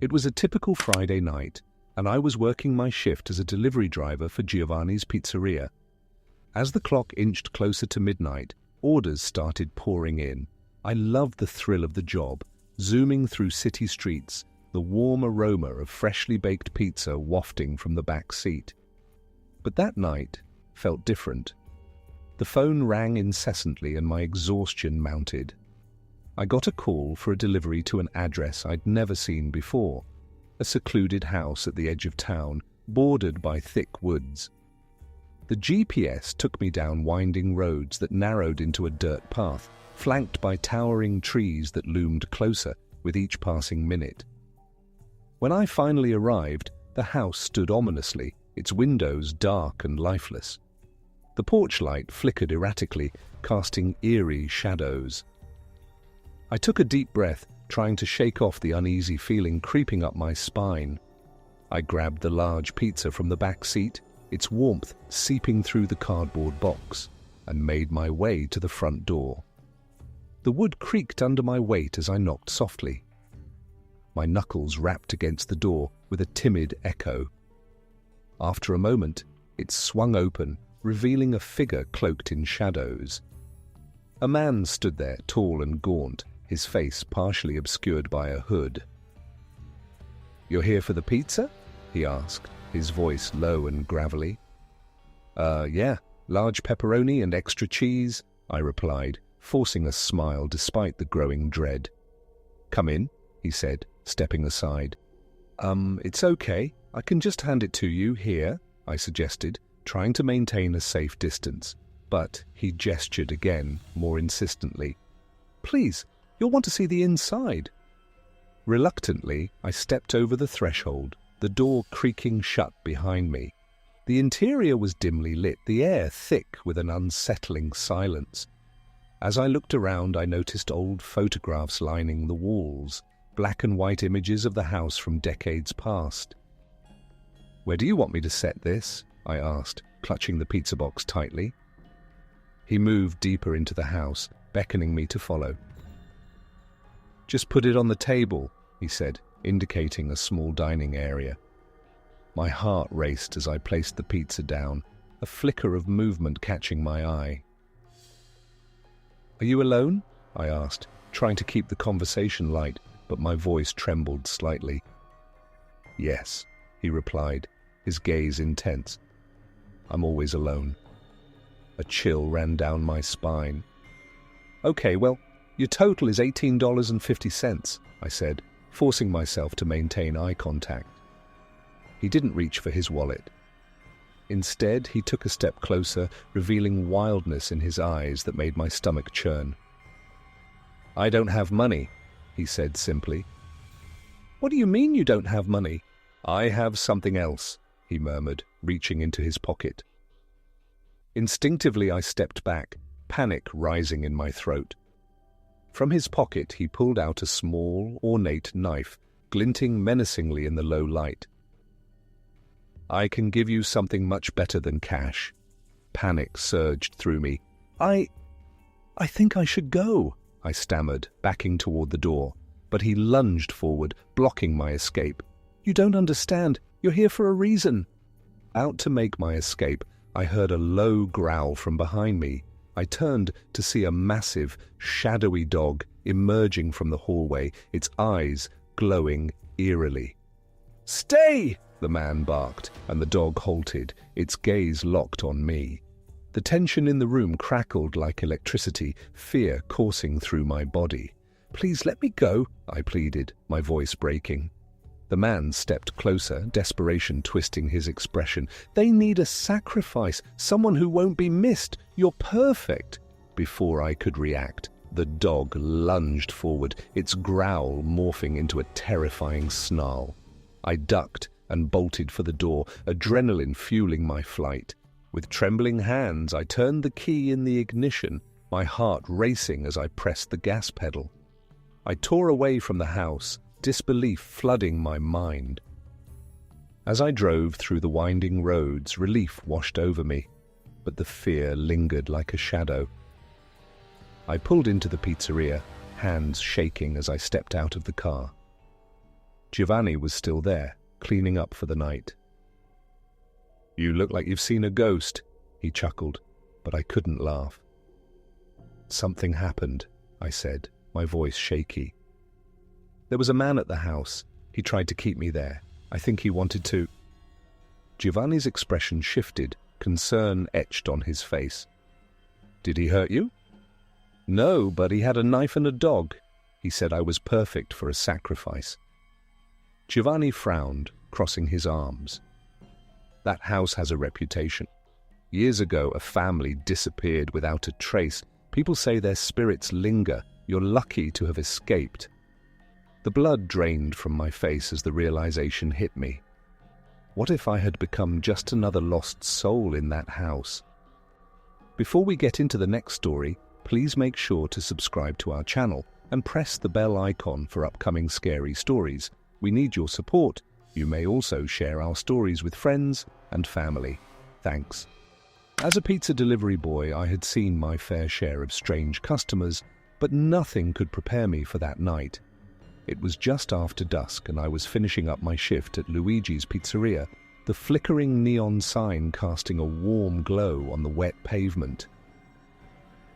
It was a typical Friday night, and I was working my shift as a delivery driver for Giovanni's Pizzeria. As the clock inched closer to midnight, orders started pouring in. I loved the thrill of the job, zooming through city streets, the warm aroma of freshly baked pizza wafting from the back seat. But that night felt different. The phone rang incessantly and my exhaustion mounted. I got a call for a delivery to an address I'd never seen before, a secluded house at the edge of town, bordered by thick woods. The GPS took me down winding roads that narrowed into a dirt path, flanked by towering trees that loomed closer with each passing minute. When I finally arrived, the house stood ominously, its windows dark and lifeless. The porch light flickered erratically, casting eerie shadows. I took a deep breath, trying to shake off the uneasy feeling creeping up my spine. I grabbed the large pizza from the back seat, its warmth seeping through the cardboard box, and made my way to the front door. The wood creaked under my weight as I knocked softly. My knuckles rapped against the door with a timid echo. After a moment, it swung open, revealing a figure cloaked in shadows. A man stood there, tall and gaunt, his face partially obscured by a hood. "You're here for the pizza?" he asked, his voice low and gravelly. Yeah, large pepperoni and extra cheese," I replied, forcing a smile despite the growing dread. "Come in," he said, stepping aside. It's okay. I can just hand it to you here," I suggested, trying to maintain a safe distance. But he gestured again, more insistently. "Please, you'll want to see the inside." Reluctantly, I stepped over the threshold, the door creaking shut behind me. The interior was dimly lit, the air thick with an unsettling silence. As I looked around, I noticed old photographs lining the walls, black and white images of the house from decades past. "Where do you want me to set this?" I asked, clutching the pizza box tightly. He moved deeper into the house, beckoning me to follow. "Just put it on the table," he said, indicating a small dining area. My heart raced as I placed the pizza down, a flicker of movement catching my eye. "Are you alone?" I asked, trying to keep the conversation light, but my voice trembled slightly. "Yes," he replied, his gaze intense. "I'm always alone." A chill ran down my spine. "Okay, well, your total is $18.50, I said, forcing myself to maintain eye contact. He didn't reach for his wallet. Instead, he took a step closer, revealing wildness in his eyes that made my stomach churn. "I don't have money," he said simply. "What do you mean you don't have money?" "I have something else," he murmured, reaching into his pocket. Instinctively, I stepped back, panic rising in my throat. From his pocket, he pulled out a small, ornate knife, glinting menacingly in the low light. "I can give you something much better than cash." Panic surged through me. I think I should go," I stammered, backing toward the door, but he lunged forward, blocking my escape. "You don't understand. You're here for a reason." Out to make my escape, I heard a low growl from behind me. I turned to see a massive, shadowy dog emerging from the hallway, its eyes glowing eerily. "Stay!" the man barked, and the dog halted, its gaze locked on me. The tension in the room crackled like electricity, fear coursing through my body. "Please let me go," I pleaded, my voice breaking. The man stepped closer, desperation twisting his expression. "They need a sacrifice, someone who won't be missed. You're perfect." Before I could react, the dog lunged forward, its growl morphing into a terrifying snarl. I ducked and bolted for the door, adrenaline fueling my flight. With trembling hands, I turned the key in the ignition, my heart racing as I pressed the gas pedal. I tore away from the house, disbelief flooding my mind. As I drove through the winding roads, relief washed over me, but the fear lingered like a shadow. I pulled into the pizzeria, hands shaking as I stepped out of the car. Giovanni was still there, cleaning up for the night. "You look like you've seen a ghost," he chuckled, but I couldn't laugh. "Something happened," I said, my voice shaky. "There was a man at the house. He tried to keep me there. I think he wanted to—" Giovanni's expression shifted, concern etched on his face. "Did he hurt you?" "No, but he had a knife and a dog. He said I was perfect for a sacrifice." Giovanni frowned, crossing his arms. "That house has a reputation. Years ago, a family disappeared without a trace. People say their spirits linger. You're lucky to have escaped." The blood drained from my face as the realization hit me. What if I had become just another lost soul in that house? Before we get into the next story, please make sure to subscribe to our channel and press the bell icon for upcoming scary stories. We need your support. You may also share our stories with friends and family. Thanks. As a pizza delivery boy, I had seen my fair share of strange customers, but nothing could prepare me for that night. It was just after dusk and I was finishing up my shift at Luigi's Pizzeria, the flickering neon sign casting a warm glow on the wet pavement.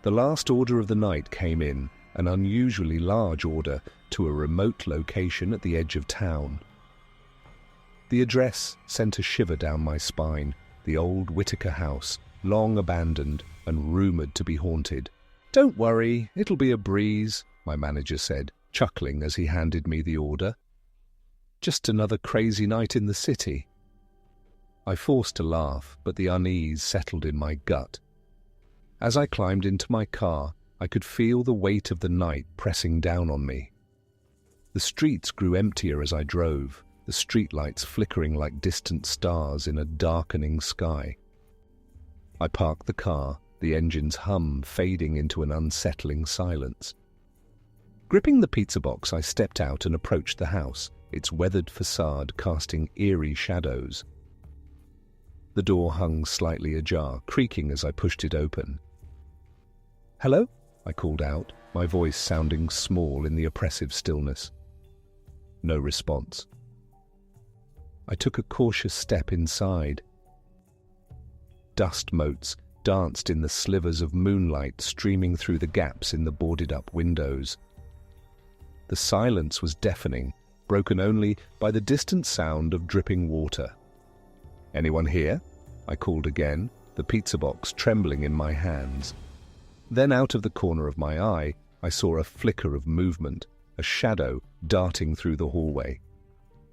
The last order of the night came in, an unusually large order to a remote location at the edge of town. The address sent a shiver down my spine, the old Whitaker house, long abandoned and rumoured to be haunted. "Don't worry, it'll be a breeze," my manager said, chuckling as he handed me the order. "Just another crazy night in the city." I forced a laugh, but the unease settled in my gut. As I climbed into my car, I could feel the weight of the night pressing down on me. The streets grew emptier as I drove, the streetlights flickering like distant stars in a darkening sky. I parked the car, the engine's hum fading into an unsettling silence. Gripping the pizza box, I stepped out and approached the house, its weathered facade casting eerie shadows. The door hung slightly ajar, creaking as I pushed it open. "Hello?" I called out, my voice sounding small in the oppressive stillness. No response. I took a cautious step inside. Dust motes danced in the slivers of moonlight streaming through the gaps in the boarded-up windows. The silence was deafening, broken only by the distant sound of dripping water. "Anyone here?" I called again, the pizza box trembling in my hands. Then out of the corner of my eye, I saw a flicker of movement, a shadow darting through the hallway.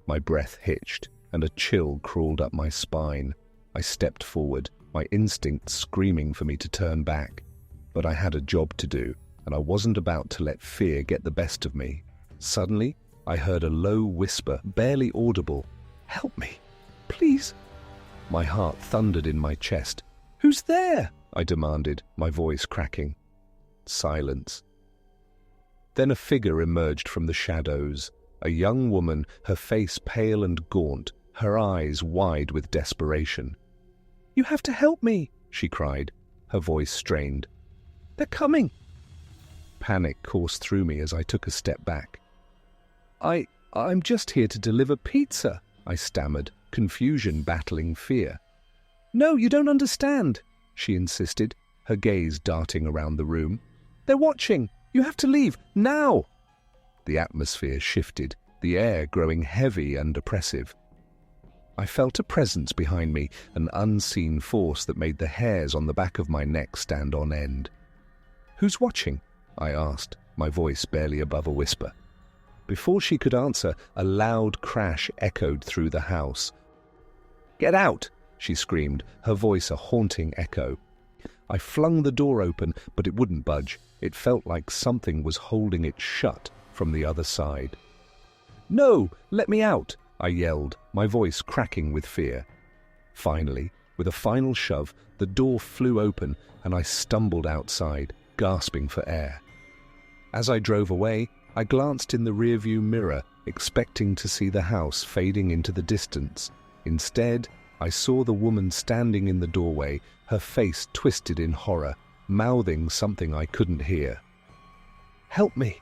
My breath hitched, and a chill crawled up my spine. I stepped forward, my instinct screaming for me to turn back. But I had a job to do, and I wasn't about to let fear get the best of me. Suddenly, I heard a low whisper, barely audible. "Help me, please." My heart thundered in my chest. "Who's there?" I demanded, my voice cracking. Silence. Then a figure emerged from the shadows, a young woman, her face pale and gaunt, her eyes wide with desperation. "You have to help me," she cried, her voice strained. "They're coming." Panic coursed through me as I took a step back. I'm just here to deliver pizza," I stammered, confusion battling fear. "No, you don't understand," she insisted, her gaze darting around the room. "They're watching. You have to leave, now!" The atmosphere shifted, the air growing heavy and oppressive. I felt a presence behind me, an unseen force that made the hairs on the back of my neck stand on end. "Who's watching?" I asked, my voice barely above a whisper. Before she could answer, a loud crash echoed through the house. "Get out!" she screamed, her voice a haunting echo. I flung the door open, but it wouldn't budge. It felt like something was holding it shut from the other side. "No! Let me out!" I yelled, my voice cracking with fear. Finally, with a final shove, the door flew open and I stumbled outside, gasping for air. As I drove away, I glanced in the rearview mirror, expecting to see the house fading into the distance. Instead, I saw the woman standing in the doorway, her face twisted in horror, mouthing something I couldn't hear. "Help me!"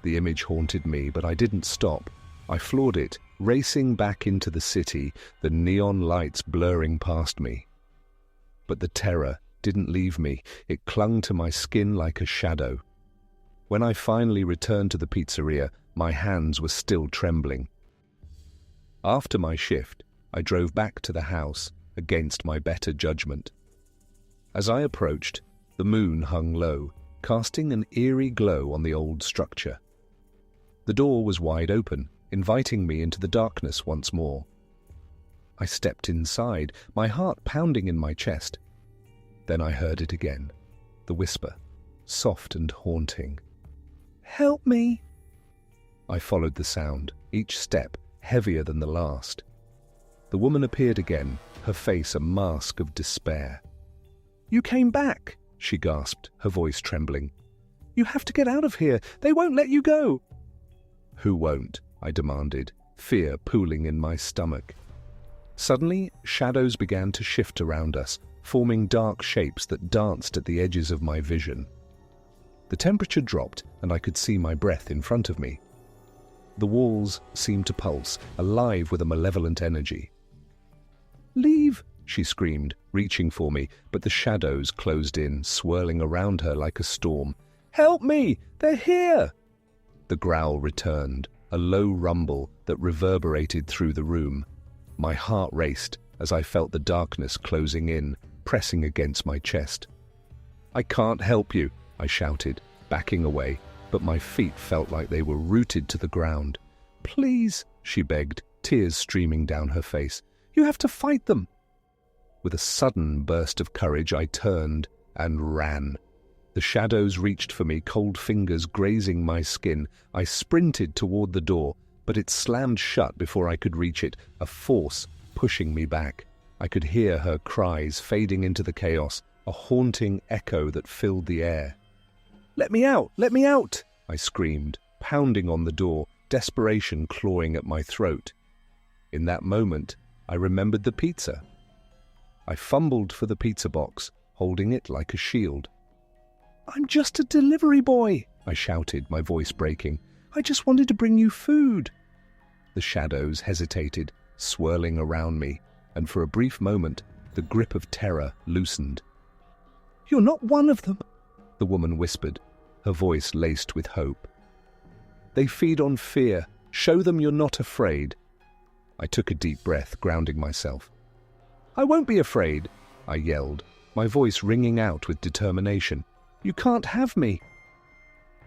The image haunted me, but I didn't stop. I floored it, racing back into the city, the neon lights blurring past me. But the terror didn't leave me. It clung to my skin like a shadow. When I finally returned to the pizzeria, my hands were still trembling. After my shift, I drove back to the house against my better judgment. As I approached, the moon hung low, casting an eerie glow on the old structure. The door was wide open, inviting me into the darkness once more. I stepped inside, my heart pounding in my chest. Then I heard it again, the whisper, soft and haunting. "Help me!" I followed the sound, each step heavier than the last. The woman appeared again, her face a mask of despair. "You came back," she gasped, her voice trembling. "You have to get out of here. They won't let you go." "Who won't?" I demanded, fear pooling in my stomach. Suddenly, shadows began to shift around us, forming dark shapes that danced at the edges of my vision. The temperature dropped, and I could see my breath in front of me. The walls seemed to pulse, alive with a malevolent energy. "Leave!" she screamed, reaching for me, but the shadows closed in, swirling around her like a storm. "Help me! They're here!" The growl returned, a low rumble that reverberated through the room. My heart raced as I felt the darkness closing in, pressing against my chest. "I can't help you," I shouted, backing away, but my feet felt like they were rooted to the ground. "Please," she begged, tears streaming down her face. "You have to fight them." With a sudden burst of courage, I turned and ran. The shadows reached for me, cold fingers grazing my skin. I sprinted toward the door, but it slammed shut before I could reach it, a force pushing me back. I could hear her cries fading into the chaos, a haunting echo that filled the air. "Let me out! Let me out!" I screamed, pounding on the door, desperation clawing at my throat. In that moment, I remembered the pizza. I fumbled for the pizza box, holding it like a shield. "I'm just a delivery boy," I shouted, my voice breaking. "I just wanted to bring you food." The shadows hesitated, swirling around me, and for a brief moment, the grip of terror loosened. "You're not one of them," the woman whispered, her voice laced with hope. "They feed on fear. Show them you're not afraid." I took a deep breath, grounding myself. "I won't be afraid," I yelled, my voice ringing out with determination. "You can't have me."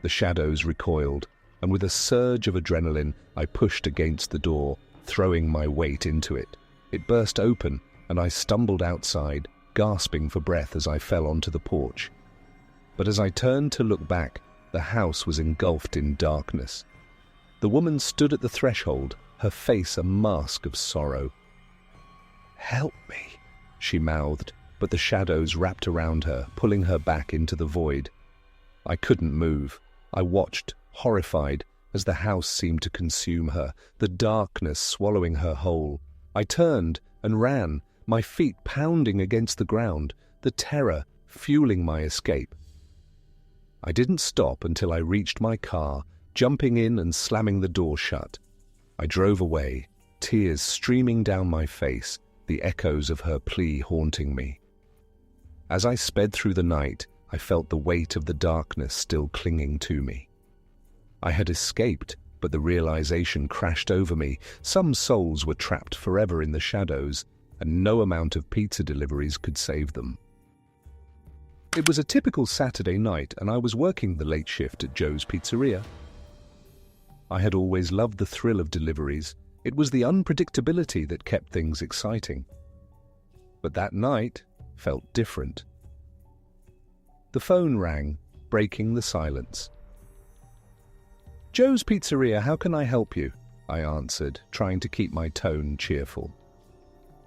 The shadows recoiled, and with a surge of adrenaline, I pushed against the door, throwing my weight into it. It burst open, and I stumbled outside, gasping for breath as I fell onto the porch. But as I turned to look back, the house was engulfed in darkness. The woman stood at the threshold, her face a mask of sorrow. "Help me," she mouthed, but the shadows wrapped around her, pulling her back into the void. I couldn't move. I watched, horrified, as the house seemed to consume her, the darkness swallowing her whole. I turned and ran, my feet pounding against the ground, the terror fueling my escape. I didn't stop until I reached my car, jumping in and slamming the door shut. I drove away, tears streaming down my face, the echoes of her plea haunting me. As I sped through the night, I felt the weight of the darkness still clinging to me. I had escaped, but the realization crashed over me. Some souls were trapped forever in the shadows, and no amount of pizza deliveries could save them. It was a typical Saturday night, and I was working the late shift at Joe's Pizzeria. I had always loved the thrill of deliveries. It was the unpredictability that kept things exciting. But that night felt different. The phone rang, breaking the silence. "Joe's Pizzeria, how can I help you?" I answered, trying to keep my tone cheerful.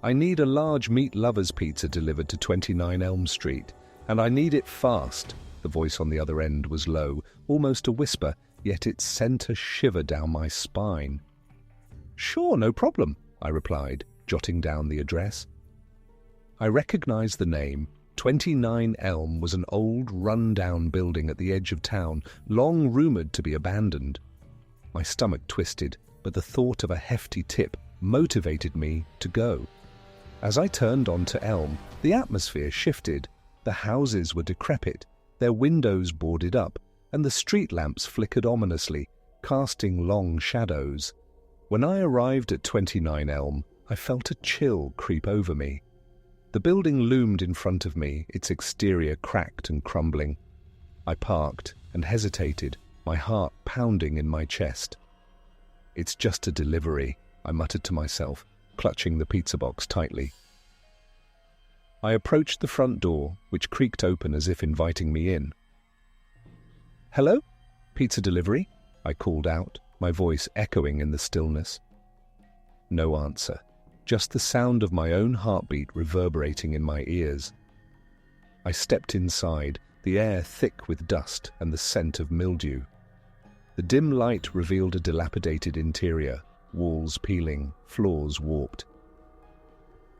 "I need a large meat lover's pizza delivered to 29 Elm Street, and I need it fast." The voice on the other end was low, almost a whisper, yet it sent a shiver down my spine. "Sure, no problem," I replied, jotting down the address. I recognized the name. 29 Elm was an old, run-down building at the edge of town, long rumored to be abandoned. My stomach twisted, but but the thought of a hefty tip motivated me to go. As I turned onto Elm, the atmosphere shifted. The houses were decrepit, their windows boarded up, and the street lamps flickered ominously, casting long shadows. When I arrived at 29 Elm, I felt a chill creep over me. The building loomed in front of me, its exterior cracked and crumbling. I parked and hesitated, my heart pounding in my chest. "It's just a delivery," I muttered to myself, clutching the pizza box tightly. I approached the front door, which creaked open as if inviting me in. "Hello? Pizza delivery?" I called out, my voice echoing in the stillness. No answer, just the sound of my own heartbeat reverberating in my ears. I stepped inside, the air thick with dust and the scent of mildew. The dim light revealed a dilapidated interior, walls peeling, floors warped.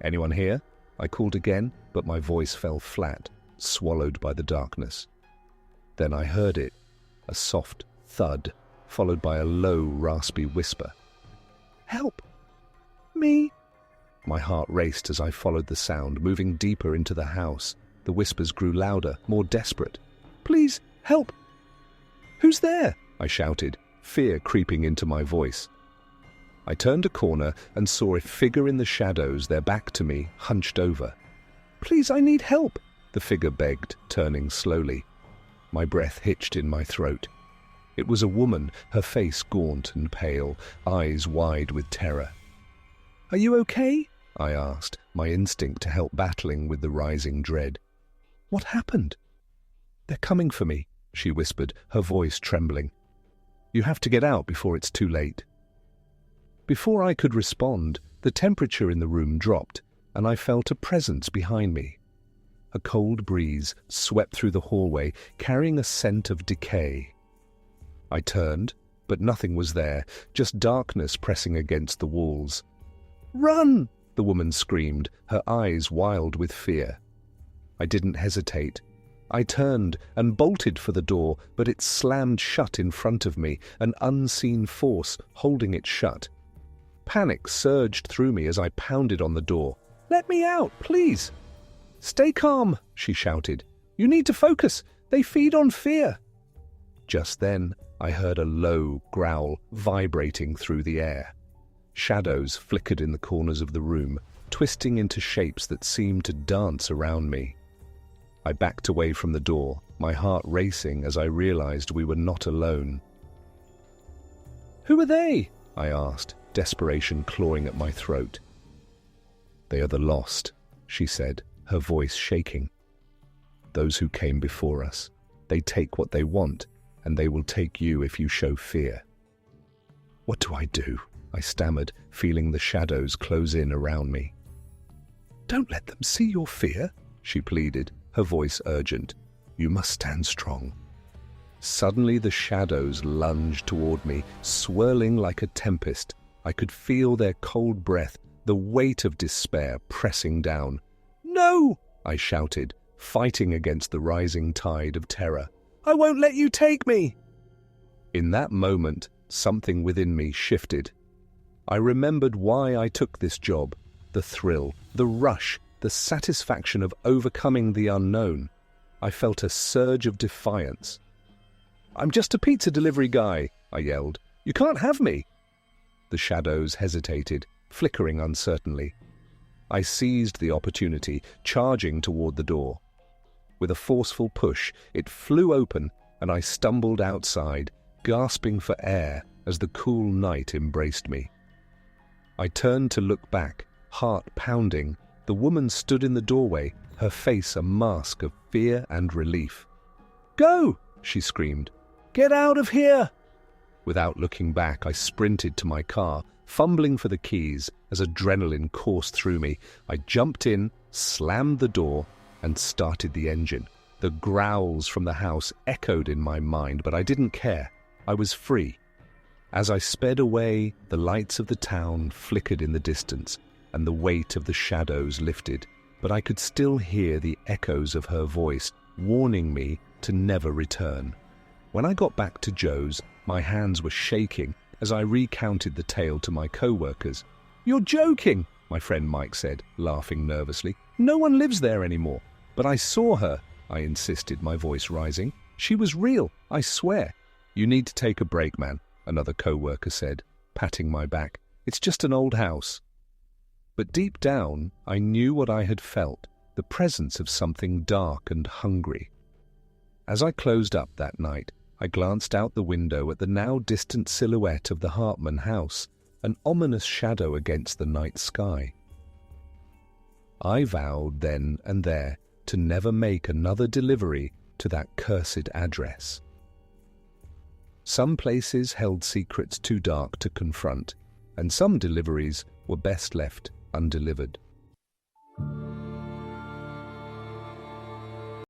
"Anyone here?" I called again, but my voice fell flat, swallowed by the darkness. Then I heard it, a soft thud, followed by a low, raspy whisper. "Help! Me!" My heart raced as I followed the sound, moving deeper into the house. The whispers grew louder, more desperate. "Please, help! Who's there?" I shouted, fear creeping into my voice. I turned a corner and saw a figure in the shadows, their back to me, hunched over. "Please, I need help," the figure begged, turning slowly. My breath hitched in my throat. It was a woman, her face gaunt and pale, eyes wide with terror. "Are you okay?" I asked, my instinct to help battling with the rising dread. "What happened?" "They're coming for me," she whispered, her voice trembling. "You have to get out before it's too late." Before I could respond, the temperature in the room dropped, and I felt a presence behind me. A cold breeze swept through the hallway, carrying a scent of decay. I turned, but nothing was there, just darkness pressing against the walls. "Run!" the woman screamed, her eyes wild with fear. I didn't hesitate. I turned and bolted for the door, but it slammed shut in front of me, an unseen force holding it shut. Panic surged through me as I pounded on the door. "Let me out, please!" "Stay calm," she shouted. "You need to focus. They feed on fear." Just then, I heard a low growl vibrating through the air. Shadows flickered in the corners of the room, twisting into shapes that seemed to dance around me. I backed away from the door, my heart racing as I realized we were not alone. "Who are they?" I asked, desperation clawing at my throat. "They are the lost," she said, her voice shaking. "Those who came before us. They take what they want, and they will take you if you show fear." "What do I do?" I stammered, feeling the shadows close in around me. "Don't let them see your fear," she pleaded, her voice urgent. "You must stand strong." Suddenly the shadows lunged toward me, swirling like a tempest. I could feel their cold breath, the weight of despair pressing down. "No!" I shouted, fighting against the rising tide of terror. "I won't let you take me!" In that moment, something within me shifted. I remembered why I took this job, the thrill, the rush, the satisfaction of overcoming the unknown. I felt a surge of defiance. "I'm just a pizza delivery guy," I yelled. "You can't have me." The shadows hesitated, flickering uncertainly. I seized the opportunity, charging toward the door. With a forceful push, it flew open, and I stumbled outside, gasping for air as the cool night embraced me. I turned to look back, heart pounding. The woman stood in the doorway, her face a mask of fear and relief. "Go!" she screamed. "Get out of here!" Without looking back, I sprinted to my car, fumbling for the keys. As adrenaline coursed through me, I jumped in, slammed the door, and started the engine. The growls from the house echoed in my mind, but I didn't care. I was free. As I sped away, the lights of the town flickered in the distance, and the weight of the shadows lifted, but I could still hear the echoes of her voice, warning me to never return. When I got back to Joe's, my hands were shaking, as I recounted the tale to my co-workers. "You're joking," my friend Mike said, laughing nervously. "No one lives there anymore." "But I saw her," I insisted, my voice rising. "She was real, I swear." "You need to take a break, man," another co-worker said, patting my back. "It's just an old house." But deep down, I knew what I had felt, the presence of something dark and hungry. As I closed up that night, I glanced out the window at the now distant silhouette of the Hartman house, an ominous shadow against the night sky. I vowed then and there to never make another delivery to that cursed address. Some places held secrets too dark to confront, and some deliveries were best left undelivered.